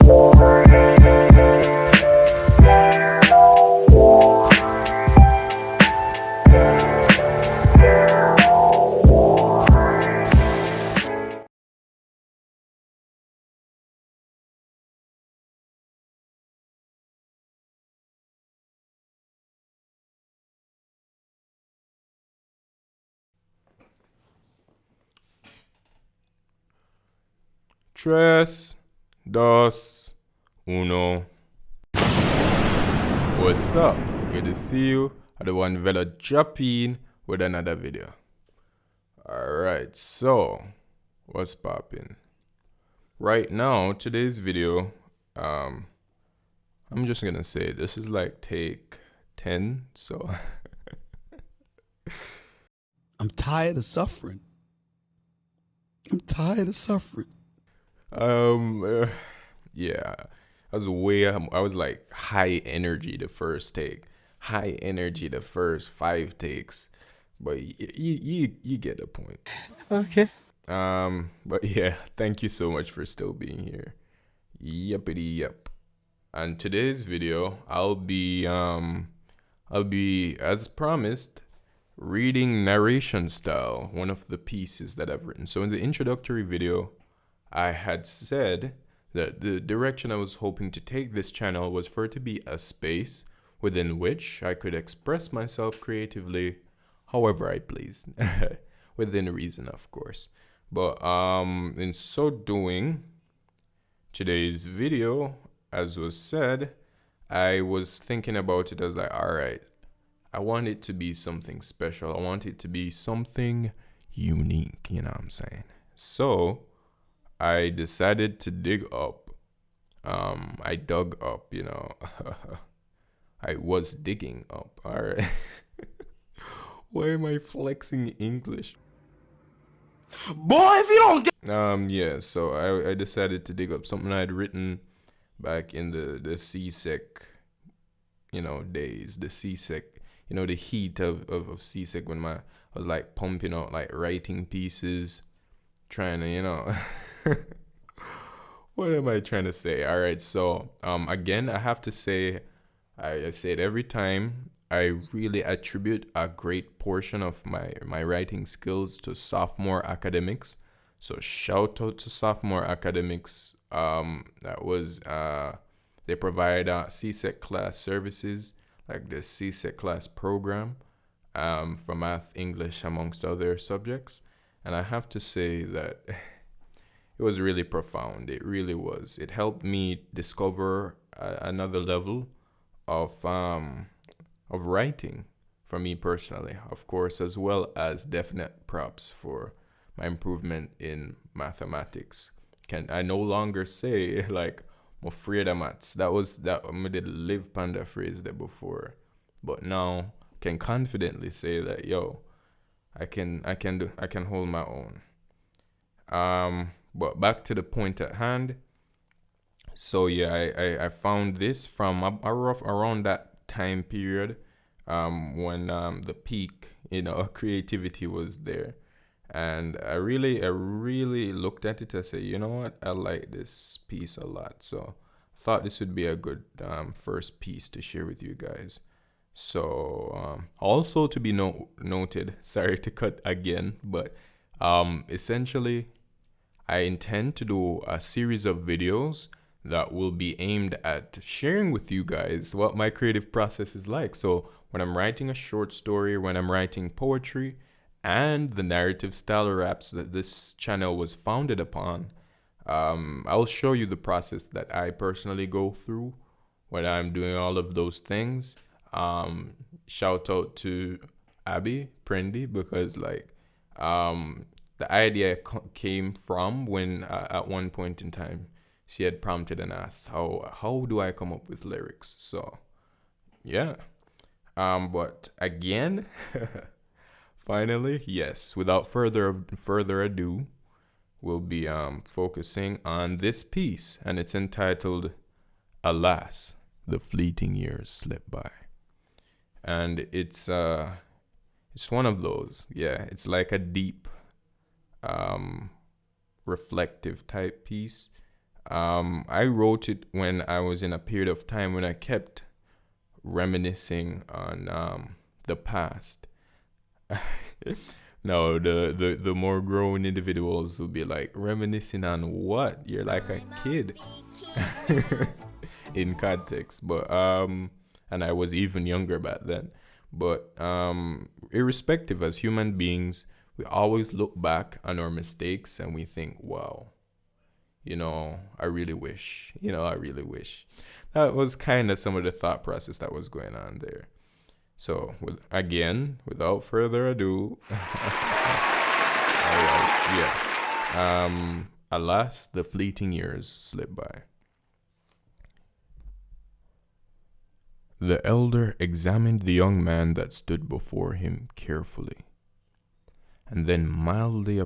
Tres, dos, uno. What's up? Good to see you. I the one Vela dropping with another video. Alright, so what's poppin'? Right now, today's video, I'm just gonna say this is like take 10, so I'm tired of suffering. I'm tired of suffering. yeah, I was like high energy the first take, high energy the first 5 takes, but you get the point. Okay. But yeah, thank you so much for still being here. Yuppity yup. And today's video, I'll be as promised reading narration style, one of the pieces that I've written. So in the introductory video, I had said that the direction I was hoping to take this channel was for it to be a space within which I could express myself creatively however I please, within reason, of course. But in so doing, today's video, as was said, I was thinking about it as like, all right, I want it to be something special. I want it to be something unique, you know what I'm saying? So I decided to dig up. I dug up, you know. I was digging up. All right. Why am I flexing English? Boy, if you don't get Yeah, so I decided to dig up something I had written back in the CSEC, you know, days. The CSEC, you know, the heat of CSEC when I was like pumping out like writing pieces, trying to, you know. What am I trying to say? All right, so again, I have to say, I say it every time, I really attribute a great portion of my writing skills to sophomore academics. So shout out to sophomore academics. That was they provide CSEC class services, like the CSEC class program, for math, English, amongst other subjects. And I have to say that it was really profound. It really was. It helped me discover another level of writing for me personally, of course, as well as definite props for my improvement in mathematics. I no longer say like I'm afraid of maths. That I did live panda phrase there before, but now can confidently say that I can hold my own. But back to the point at hand. So yeah, I found this from around that time period, when the peak, you know, creativity was there, and I really looked at it and said, you know what, I like this piece a lot. So I thought this would be a good first piece to share with you guys. So also to be noted, sorry to cut again, but essentially I intend to do a series of videos that will be aimed at sharing with you guys what my creative process is like. So when I'm writing a short story, when I'm writing poetry, and the narrative style raps that this channel was founded upon, I'll show you the process that I personally go through when I'm doing all of those things. Shout out to Abby Prendy, because like the idea came from when at one point in time she had prompted and asked how do I come up with lyrics. So yeah, but again, finally, yes, without further ado, we'll be focusing on this piece, and it's entitled "Alas, the Fleeting Years Slip By." And it's one of those, yeah, it's like a deep reflective type piece. I wrote it when I was in a period of time when I kept reminiscing on the past. No, the more grown individuals will be like, reminiscing on what? You're like a kid in context. But and I was even younger back then. But irrespective, as human beings, we always look back on our mistakes and we think, wow, I really wish, I really wish. That was kind of some of the thought process that was going on there. So, without further ado, all right, yeah. Alas, the fleeting years slip by. The elder examined the young man that stood before him carefully, and then mildly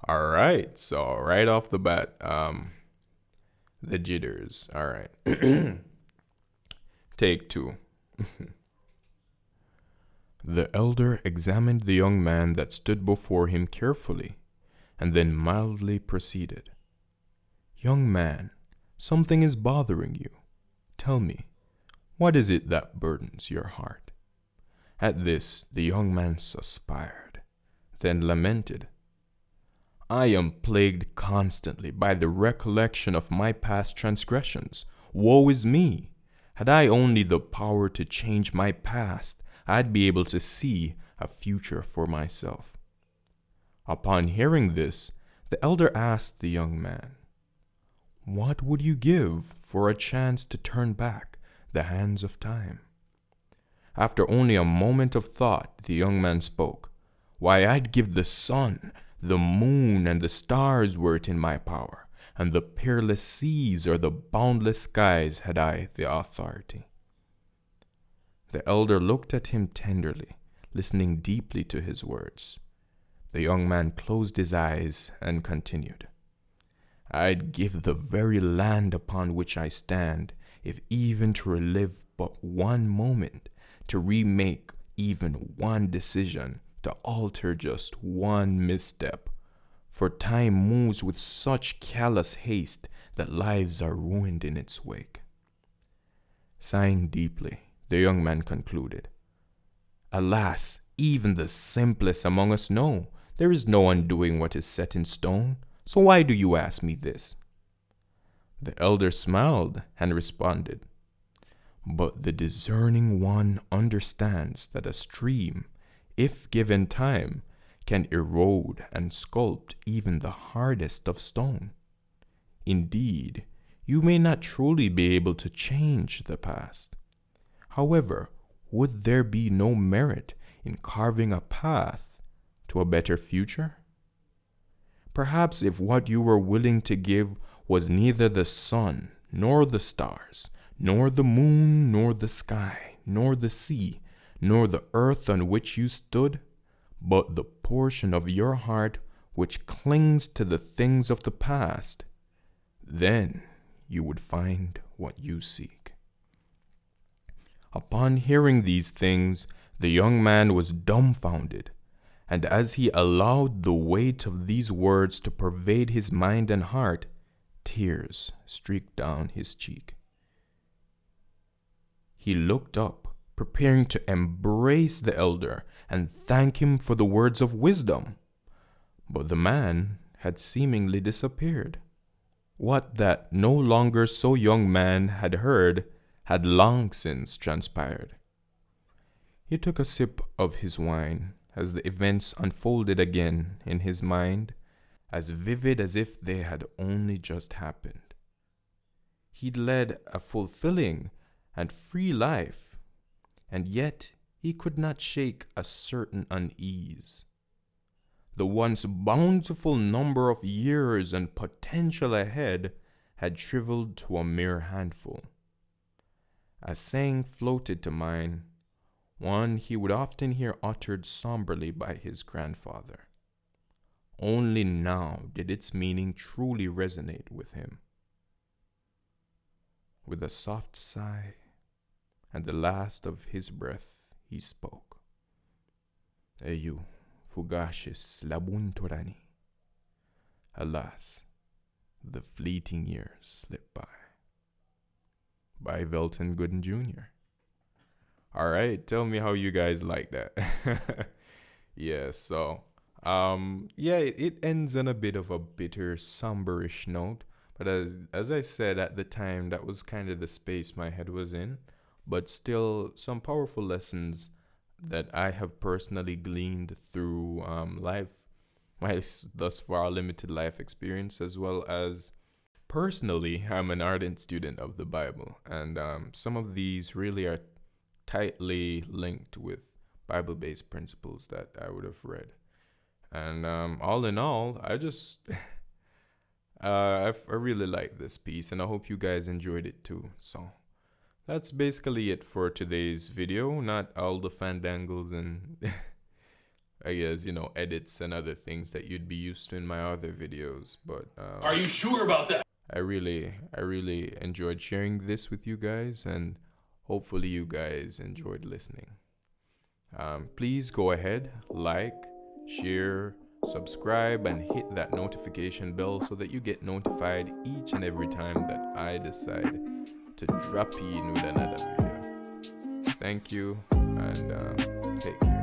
All right, so right off the bat, the jitters. All right, take two. The elder examined the young man that stood before him carefully, and then mildly proceeded. Young man, something is bothering you. Tell me, what is it that burdens your heart? At this, the young man suspired, then lamented. I am plagued constantly by the recollection of my past transgressions. Woe is me! Had I only the power to change my past, I'd be able to see a future for myself. Upon hearing this, the elder asked the young man, what would you give for a chance to turn back the hands of time? After only a moment of thought, the young man spoke. Why, I'd give the sun, the moon, and the stars were it in my power, and the peerless seas or the boundless skies had I the authority. The elder looked at him tenderly, listening deeply to his words. The young man closed his eyes and continued. I'd give the very land upon which I stand, if even to relive but one moment, to remake even one decision, to alter just one misstep. For time moves with such callous haste that lives are ruined in its wake. Sighing deeply, the young man concluded, Alas, even the simplest among us know there is no undoing what is set in stone. So why do you ask me this? The elder smiled and responded, But the discerning one understands that a stream, if given time, can erode and sculpt even the hardest of stone. Indeed, you may not truly be able to change the past. However, would there be no merit in carving a path to a better future? Perhaps if what you were willing to give was neither the sun, nor the stars, nor the moon, nor the sky, nor the sea, nor the earth on which you stood, but the portion of your heart which clings to the things of the past, then you would find what you seek. Upon hearing these things, the young man was dumbfounded, and as he allowed the weight of these words to pervade his mind and heart, tears streaked down his cheek. He looked up, preparing to embrace the elder and thank him for the words of wisdom. But the man had seemingly disappeared. What that no longer so young man had heard had long since transpired. He took a sip of his wine as the events unfolded again in his mind, as vivid as if they had only just happened. He'd led a fulfilling and free life, and yet he could not shake a certain unease. The once bountiful number of years and potential ahead had shriveled to a mere handful. A saying floated to mind, one he would often hear uttered somberly by his grandfather. Only now did its meaning truly resonate with him. With a soft sigh and the last of his breath, he spoke. Eyu, fugacious labunturani. Alas, the fleeting years slip by. By Velton Gooden Jr. All right, tell me how you guys like that. Yeah, so yeah, it ends on a bit of a bitter, somberish note. But as I said at the time, that was kind of the space my head was in. But still, some powerful lessons that I have personally gleaned through life, my thus far limited life experience, as well as personally, I'm an ardent student of the Bible, and some of these really are tightly linked with Bible-based principles that I would have read. And all in all, I just I really like this piece, and I hope you guys enjoyed it too. So that's basically it for today's video. Not all the fandangles and I guess, edits and other things that you'd be used to in my other videos. But are you sure about that? I really enjoyed sharing this with you guys, and hopefully you guys enjoyed listening. Please go ahead, like, share, subscribe, and hit that notification bell so that you get notified each and every time that I decide to drop in with another video. Thank you, and take care.